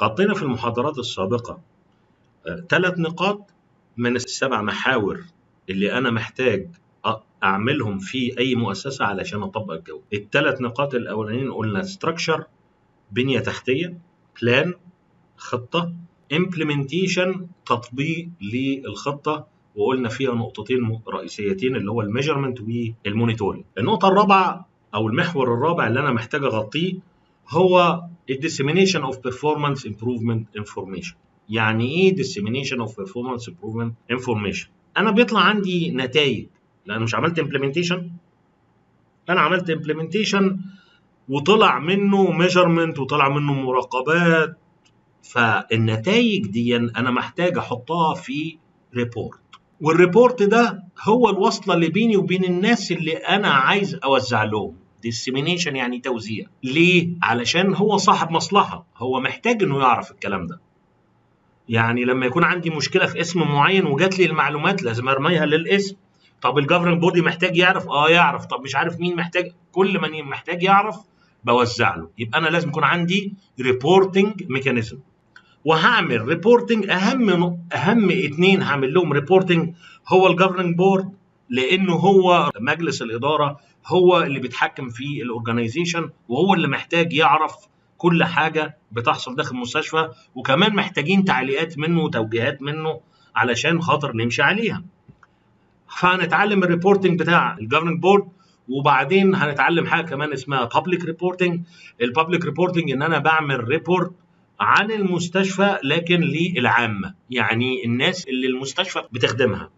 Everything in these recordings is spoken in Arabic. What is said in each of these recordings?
غطينا في المحاضرات السابقة 3 نقاط من ال7 محاور اللي أنا محتاج أعملهم في أي مؤسسة علشان أطبق الجودة. ال3 نقاط الأولانيين قلنا structure، بنية تحتية، plan، خطة، implementation، تطبيق للخطة، وقلنا فيها نقطتين رئيسيتين اللي هو الميجرمنت والمونيتورنج. النقطة الرابعة أو المحور الرابع اللي أنا محتاج أغطيه هو dissemination of performance improvement information. يعني إيه dissemination of performance improvement information؟ أنا بيطلع عندي نتائج لأن مش عملت implementation. أنا عملت implementation وطلع منه measurement وطلع منه مراقبات، فالنتائج دي أنا محتاج أحطها في ريبورت، والريبورت ده هو الوصلة اللي بيني وبين الناس اللي أنا عايز أوزع لهم. dissemination يعني توزيع. ليه؟ علشان هو صاحب مصلحة، هو محتاج إنه يعرف الكلام ده. يعني لما يكون عندي مشكلة في اسم معين وجات لي المعلومات لازم أرميها للاسم. طب الجفرنج بودي محتاج يعرف؟ يعرف. طب مش عارف مين محتاج؟ كل من محتاج يعرف بوزع له. يبقى أنا لازم يكون عندي ريبورتنج ميكانيزم، وهعمل ريبورتنج. اهم 2 هعمل لهم ريبورتنج هو الجفرنج بورد، لانه هو مجلس الاداره، هو اللي بيتحكم في الاورجنايزيشن، وهو اللي محتاج يعرف كل حاجه بتحصل داخل المستشفى، وكمان محتاجين تعليقات منه وتوجيهات منه علشان خاطر نمشي عليها. فهنتعلم الريبورتنج بتاع الجفرنج بورد، وبعدين هنتعلم حاجه كمان اسمها بابليك ريبورتنج. البابليك ريبورتنج ان انا بعمل ريبورت عن المستشفى لكن للعامة، يعني الناس اللي المستشفى بتخدمها،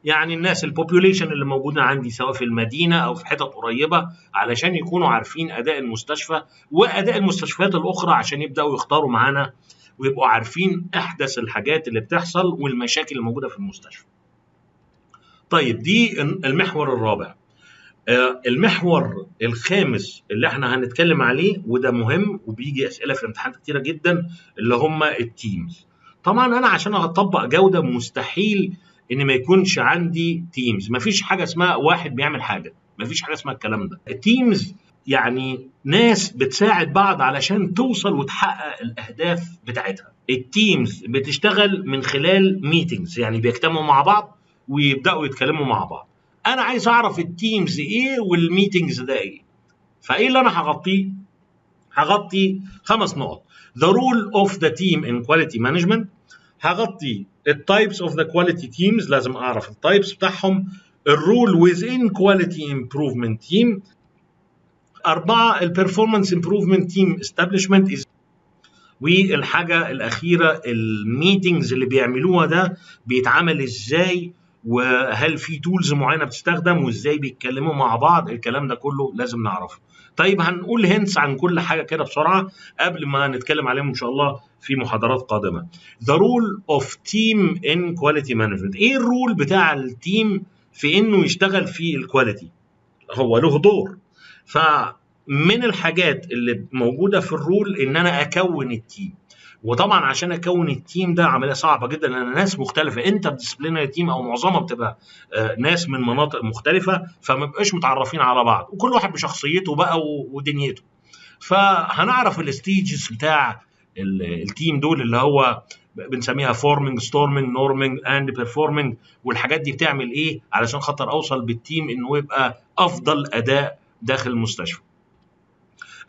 يعني الناس البوبوليشن اللي موجودة عندي سواء في المدينة أو في حتت قريبة، علشان يكونوا عارفين أداء المستشفى وأداء المستشفيات الأخرى عشان يبدأوا يختاروا معانا ويبقوا عارفين أحدث الحاجات اللي بتحصل والمشاكل الموجودة في المستشفى. طيب دي المحور الرابع. المحور الخامس اللي احنا هنتكلم عليه وده مهم وبيجي اسئله في الامتحانات كتيره جدا اللي هم التيمز. طبعا انا عشان اطبق جوده مستحيل ان ما يكونش عندي تيمز. مفيش حاجه اسمها واحد بيعمل حاجه، مفيش حاجه اسمها الكلام ده. التيمز يعني ناس بتساعد بعض علشان توصل وتحقق الاهداف بتاعتها. التيمز بتشتغل من خلال ميتينجز، يعني بيجتمعوا مع بعض ويبداوا يتكلموا مع بعض. انا عايز اعرف التيمز ايه والميتينجز ده ايه. فايه اللي انا هغطيه؟ هغطي 5 نقط. The role of the team in quality management، هغطي التايبس of the quality teams، لازم اعرف التايبس بتاعهم. الرول within quality improvement team. 4 الperformance improvement team establishment. والحاجة الأخيرة الميتينجز اللي بيعملوها ده بيتعمل ازاي، وهل في تولز معينه بتستخدم، وازاي بيتكلموا مع بعض. الكلام ده كله لازم نعرفه. طيب هنقول هنتس عن كل حاجه كده بسرعه قبل ما نتكلم عليهم ان شاء الله في محاضرات قادمه. The role of team in quality management. ايه الرول بتاع التيم في انه يشتغل في الكواليتي؟ هو له دور. فمن الحاجات اللي موجوده في الرول ان انا اكون التيم، وطبعا عشان اكون التيم ده عمليه صعبه جدا لان ناس مختلفه. انت بديسبلينري تيم او معظمها بتبقى ناس من مناطق مختلفه، فما بقاش متعرفين على بعض، وكل واحد بشخصيته بقى ودنيته. فهنعرف الستيجز بتاع التيم دول اللي هو بنسميها فورمينج، ستورمينج، نورمينج اند بيرفورمينج، والحاجات دي بتعمل ايه علشان خاطر اوصل بالتيم انه يبقى افضل اداء داخل المستشفى.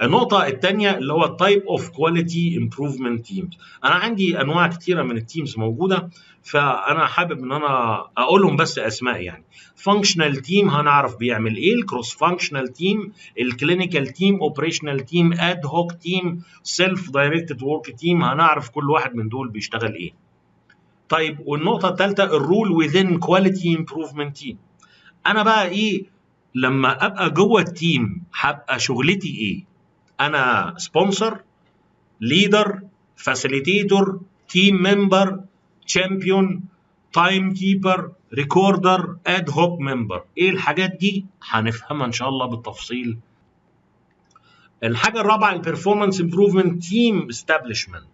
النقطة الثانية اللي هو التايب اوف كواليتي امبروفمنت تيمز. انا عندي انواع كتيرة من التيمز موجودة، فانا حابب ان انا اقولهم بس اسماء. يعني فانكشنال تيم هنعرف بيعمل ايه، الكروس فانكشنال تيم، الكلينيكال تيم، اوبريشنال تيم، اد هوك تيم، سيلف دايركتد ورك تيم، هنعرف كل واحد من دول بيشتغل ايه. طيب والنقطة الثالثة الرول within quality improvement team. انا بقى ايه لما ابقى جوه التيم؟ هبقى شغلتي ايه؟ أنا سبونسر، ليدر، فاسيليتيتور، تيم ممبر، تشامبيون، تايم كيبر، ريكوردر، اد هوك ممبر. ايه الحاجات دي؟ هنفهمها ان شاء الله بالتفصيل. الحاجه الرابعه البرفورمانس امبروفمنت تيم استابليشمنت.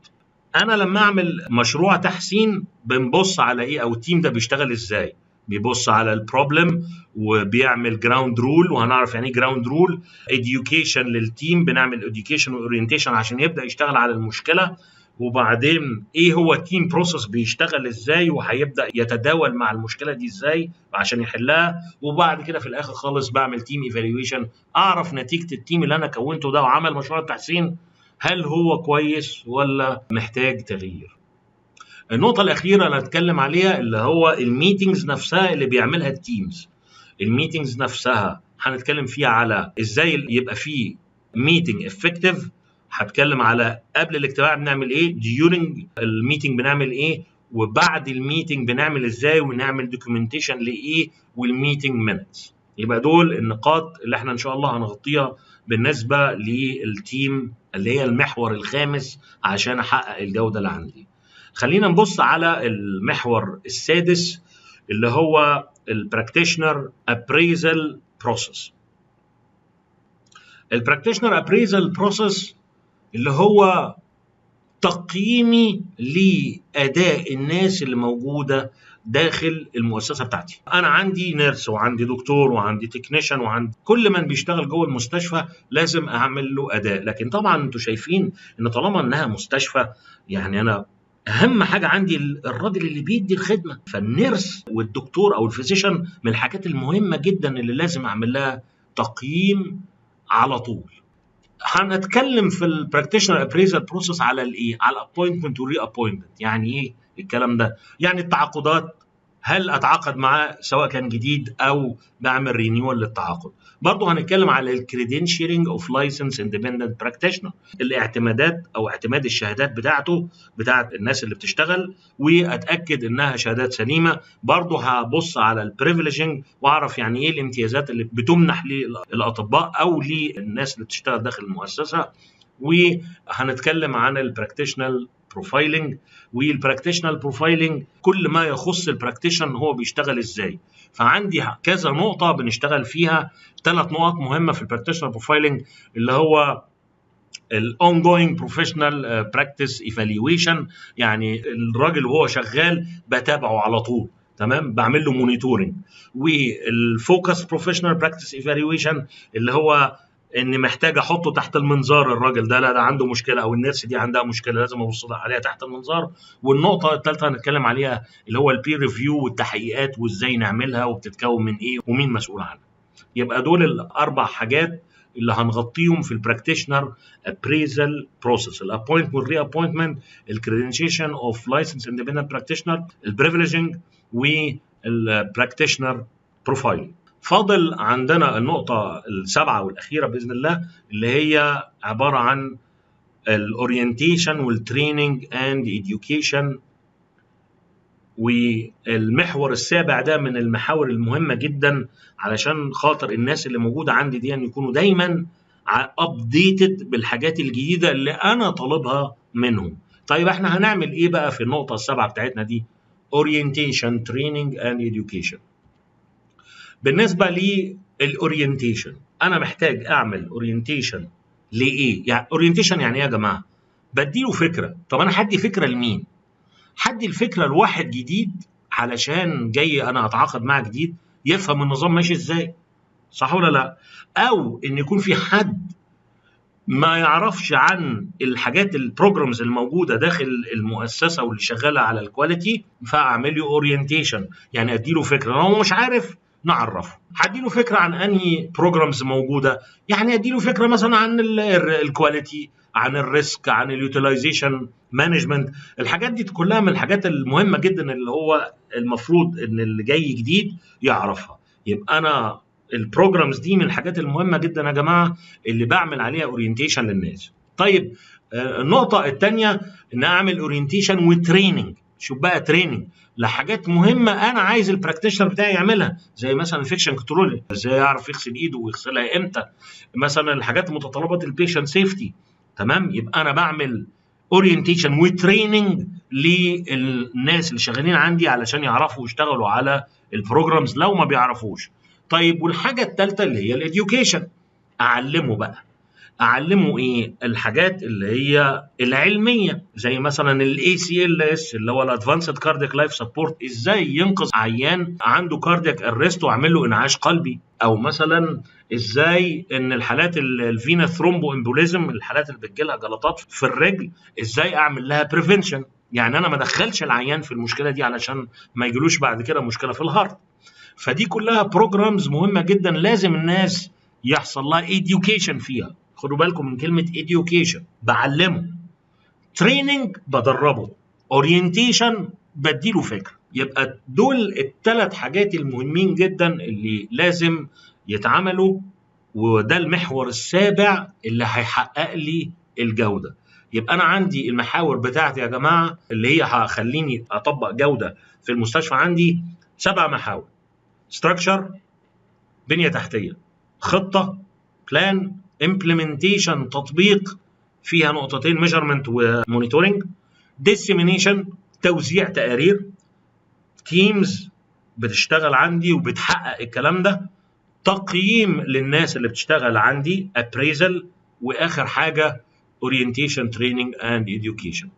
انا لما اعمل مشروع تحسين بنبص على ايه، او التيم ده بيشتغل ازاي؟ بيبص على البروبلم وبيعمل جراوند رول، وهنعرف يعني ايه جراوند رول. education للتيم، بنعمل education واورينتيشن عشان يبدا يشتغل على المشكله. وبعدين ايه هو التيم بروسس بيشتغل ازاي وهيبدا يتداول مع المشكله دي ازاي عشان يحلها، وبعد كده في الاخر خالص بعمل تيم ايفالويشن اعرف نتيجه التيم اللي انا كونته ده وعمل مشروع التحسين هل هو كويس ولا محتاج تغيير. النقطه الاخيره اللي هنتكلم عليها اللي هو الميتنجز نفسها اللي بيعملها التيمز. الميتنجز نفسها هنتكلم فيها على ازاي يبقى فيه ميتنج افكتيف، هتكلم على قبل الاجتماع بنعمل ايه، during الميتنج بنعمل ايه، وبعد الميتنج بنعمل ازاي، ونعمل دوكيومنتيشن لايه، والميتنج مينتس. يبقى دول النقاط اللي احنا ان شاء الله هنغطيها بالنسبه للتيم اللي هي المحور الخامس عشان احقق الجوده اللي عندي. خلينا نبص على المحور السادس اللي هو البراكتيشنر ابريزل بروسيس. البراكتيشنر ابريزل بروسيس اللي هو تقييمي لاداء الناس اللي موجوده داخل المؤسسه بتاعتي. انا عندي نيرس وعندي دكتور وعندي تكنيشن وعندي كل من بيشتغل جوه المستشفى لازم اعمل له اداء، لكن طبعا انتوا شايفين ان طالما انها مستشفى يعني انا اهم حاجه عندي الراجل اللي بيدي الخدمه، فالنيرس والدكتور او الفيزيشن من الحاجات المهمه جدا اللي لازم اعمل لها تقييم على طول. هنتكلم في البراكتيشنر ابريزال بروسيس على الايه، على الابوينتمنت والري ابوينتمنت. يعني ايه الكلام ده؟ يعني التعاقدات، هل اتعاقد معاه سواء كان جديد او بعمل رينيوال للتعاقد. برضه هنتكلم على الكريدنشيالينج اوف لايسنس اندبندنت براكتيشنر، الاعتمادات او اعتماد الشهادات بتاعته بتاعت الناس اللي بتشتغل واتاكد انها شهادات سليمه. برضه هبص على البريفليجنج واعرف يعني ايه الامتيازات اللي بتمنح للاطباء او للناس اللي بتشتغل داخل المؤسسه. وهنتكلم عن البراكتيشنال بروفايلنج، والبراكتيشنال بروفايلنج كل ما يخص البراكتيشن هو بيشتغل ازاي. فعندي كذا نقطه بنشتغل فيها، 3 نقط مهمه في البراكتيشنال بروفايلنج اللي هو الاونجوينج بروفيشنال براكتس ايفالويشن، يعني الراجل وهو شغال بتابعه على طول، تمام، بعمل له مونيتورنج. والفوكس بروفيشنال براكتس ايفالويشن اللي هو ان محتاج احطه تحت المنظار، الراجل ده لا ده عنده مشكله او النيرس دي عندها مشكله لازم ابص عليها تحت المنظار. والنقطه الثالثه هنتكلم عليها اللي هو البير ريفيو والتحقيقات وازاي نعملها وبتتكون من ايه ومين مسؤول عنها. يبقى دول ال4 حاجات اللي هنغطيهم في البراكتيشنر ابريزل بروسيس: الابوينتمنت والري ابوينتمنت، الكريدنشيشن اوف لايسنس اندبندنت براكتيشنر، البريفليجنج، والبراكتيشنر بروفايل. فاضل عندنا النقطة السابعة والأخيرة بإذن الله اللي هي عبارة عن الأورينتيشن والتريننج أند إديوكيشن. والمحور السابع ده من المحاور المهمة جدا علشان خاطر الناس اللي موجودة عندي دي أن يكونوا دايما أبديتد بالحاجات الجديدة اللي أنا طالبها منهم. طيب احنا هنعمل إيه بقى في النقطة السابعة بتاعتنا دي؟ Orientation, Training and Education. بالنسبه للاورينتيشن انا محتاج اعمل اورينتيشن لايه؟ يعني اورينتيشن يعني ايه يا جماعه؟ بديله فكره. طب انا هدي فكره لمين؟ هدي الفكره لواحد جديد علشان جاي انا اتعاقد معاه جديد يفهم النظام ماشي ازاي، صح ولا لا؟ او ان يكون في حد ما يعرفش عن الحاجات البروجرامز الموجوده داخل المؤسسه واللي شغاله على الكواليتي، فاعمل له اورينتيشن، يعني اديله فكره. لو هو مش عارف نعرفه. هديله فكره عن انهي بروجرامز موجوده، يعني اديله فكره مثلا عن الكواليتي، عن الريسك، عن اليوتيلايزيشن مانجمنت. الحاجات دي كلها من الحاجات المهمه جدا اللي هو المفروض ان اللي جاي جديد يعرفها. يبقى انا البروجرامز دي من الحاجات المهمه جدا يا جماعه اللي بعمل عليها اورينتيشن للناس. طيب النقطه الثانيه ان اعمل اورينتيشن وتريننج. شوف بقى تريننج لحاجات مهمه انا عايز البراكتيشنر بتاعي يعملها، زي مثلا الانفكشن كنترول، ازاي يعرف يغسل ايده ويغسلها امتى، مثلا الحاجات متطلبات البيشنت سيفتي، تمام. يبقى انا بعمل اورينتيشن وتريننج للناس اللي شغالين عندي علشان يعرفوا يشتغلوا على البروجرامز لو ما بيعرفوش. طيب والحاجه الثالثه اللي هي الاديوكيشن، اعلمه بقى اعلمه ايه؟ الحاجات اللي هي العلميه، زي مثلا الاي سي ال اس اللي هو الادفانسد كاردياك لايف سبورت، ازاي ينقذ عيان عنده كاردياك ارست واعمل له انعاش قلبي، او مثلا ازاي ان الحالات الفينا ثرومبو امبوليزم، الحالات اللي بتجي لها جلطات في الرجل، ازاي اعمل لها بريفنشن، يعني انا ما ادخلش العيان في المشكله دي علشان ما يجيلوش بعد كده مشكله في الهارت. فدي كلها بروجرامز مهمه جدا لازم الناس يحصل لها education فيها. خدوا بالكم من كلمه education، بعلمه، تريننج بدربه، اورينتيشن بديله فكره. يبقى دول الثلاث حاجات المهمين جدا اللي لازم يتعملوا، وده المحور السابع اللي هيحقق لي الجوده. يبقى انا عندي المحاور بتاعتي يا جماعه اللي هي هخليني اطبق جوده في المستشفى، عندي 7 محاور: ستراكشر، بنيه تحتيه، خطه، بلان، امبلمنتيشن تطبيق فيها نقطتين ميجرمنت ومونيتورنج، ديسيمينيشن توزيع تقارير، تيمز بتشتغل عندي وبتحقق الكلام ده، تقييم للناس اللي بتشتغل عندي appraisal، واخر حاجه orientation training and education.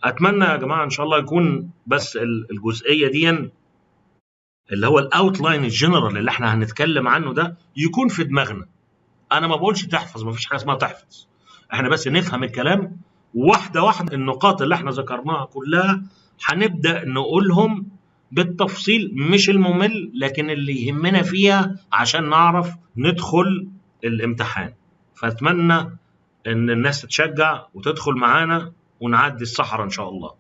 اتمنى يا جماعه ان شاء الله يكون بس الجزئيه دي اللي هو الاوتلاين الجنرال اللي احنا هنتكلم عنه ده يكون في دماغنا. انا ما بقولش تحفظ، ما فيش حاجه اسمها تحفظ، احنا بس نفهم الكلام واحده واحده. النقاط اللي احنا ذكرناها كلها هنبدا نقولهم بالتفصيل، مش الممل لكن اللي يهمنا فيها عشان نعرف ندخل الامتحان. فاتمنى ان الناس تتشجع وتدخل معانا ونعدي الصحراء ان شاء الله.